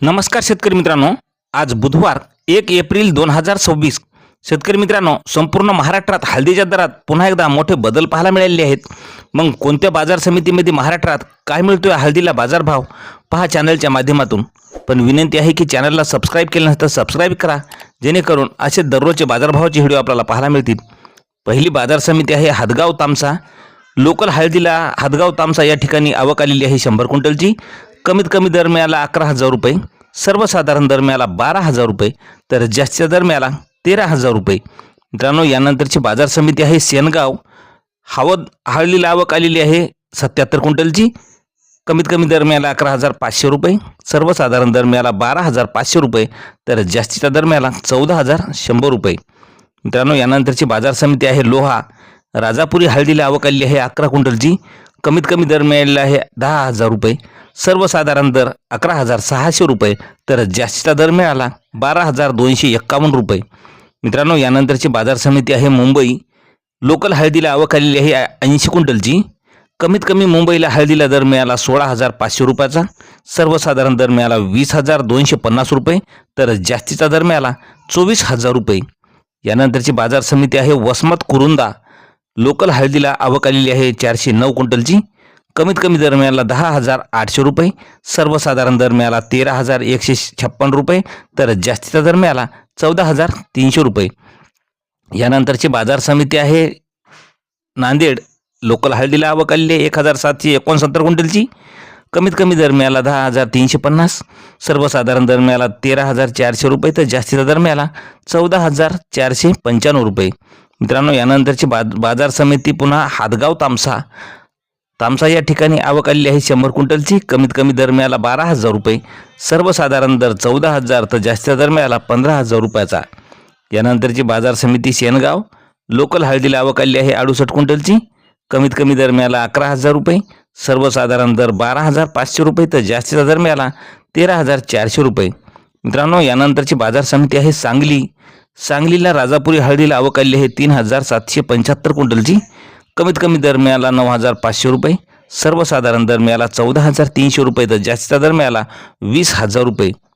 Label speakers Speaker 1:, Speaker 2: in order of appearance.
Speaker 1: नमस्कार शेतकरी मित्रांनो, आज बुधवार 1 एप्रिल 2026. शेतकरी मित्रांनो, संपूर्ण महाराष्ट्रात हळदीच्या दरात पुन्हा एकदा मोठे बदल पाहायला मिळाले आहेत. मग कोणत्या बाजार समितीमध्ये महाराष्ट्रात काय मिळतोय हळदीला बाजारभाव पहा चॅनलच्या माध्यमातून. पण विनंती आहे की चॅनलला सबस्क्राईब केलं नसतं सबस्क्राईब करा, जेणेकरून असे दररोजचे बाजारभावाचे व्हिडिओ आपल्याला पाहायला मिळतील. पहिली बाजार समिती आहे हदगाव तामसा. लोकल हळदीला हदगाव तामसा या ठिकाणी आवक आलेली आहे 100 क्विंटलची. कमीत कमी दर मिळाला 11,000 रुपये, सर्वसाधारण दर मिळाला 12,000 रुपये, तर जास्तीचा दर मिळाला 13,000 रुपये. मित्रांनो, यानंतरची बाजार समिती आहे सेनगाव. हळदीला आवक आलेली आहे 77 क्विंटलची. कमीत कमी दर मिळाला 11,500 रुपये, सर्वसाधारण दर मिळाला 12,500 रुपये, तर जास्तीचा दर मिळाला 14,100 रुपये. मित्रांनो, यानंतरची बाजार समिती आहे लोहा. राजापुरी हळदीला आवक आलेली आहे 11 क्विंटलची. कमीत कमी दर मिळालेला आहे 10,000 रुपये, सर्वसाधारण दर 11,600 रुपये, तर जास्तीचा दर मिळाला 12,251 रुपये. मित्रांनो, यानंतरची बाजार समिती आहे मुंबई. लोकल हळदीला आवक आलेली आहे 80 क्विंटलची. कमीत कमी मुंबईला हळदीला दर मिळाला 16,500 रुपयाचा, सर्वसाधारण दर मिळाला 20,250 रुपये, तर जास्तीचा दर मिळाला 24,000 रुपये. यानंतरची बाजार समिती आहे वसमत कुरुंदा. लोकल हळदीला आवक आलेली आहे 409 क्विंटलची. कमीत कमी दर मिळाला 10,800 रुपये, सर्वसाधारण दर मिळाला 13,156 रुपये, तर जास्तीचा दर मिळाला 14,300 रुपये. यानंतरची बाजार समिती आहे नांदेड. लोकल हळदीला आवक आलेली आहे 1,769 क्विंटलची. कमीत कमी दर मिळाला 10,350, सर्वसाधारण दर मिळाला 13,400 रुपये, तर जास्तीचा दर मिळाला 14,495 रुपये. मित्रांनो, यानंतरची बाजार समिती पुन्हा हादगाव तामसा. तामसा या ठिकाणी आवक आलेली आहे 100 क्विंटलची. कमीत कमी दर मिळाला 12,000 रुपये, सर्वसाधारण दर 14,000, तर जास्तीचा दर मिळाला 15,000 रुपयाचा. यानंतरची बाजार समिती शेनगाव. लोकल हळदीला आवक आलेली आहे 68 क्विंटलची. कमीत कमी दर मिळाला 11,000 रुपये, सर्वसाधारण दर 12,500 रुपये, तर जास्तीचा दर मिळाला 13,400 रुपये. मित्रांनो, यानंतरची बाजार समिती आहे सांगली. सांगलीला राजापुरी हळदीला आवक आलेली आहे 3,775 क्विंटलची. कमीत कमी दर मिळाला 9,500 रुपये, सर्वसाधारण दर मिळाला 14,300 रुपये, तर जास्तीचा दर मिळाला 20,000 रुपये.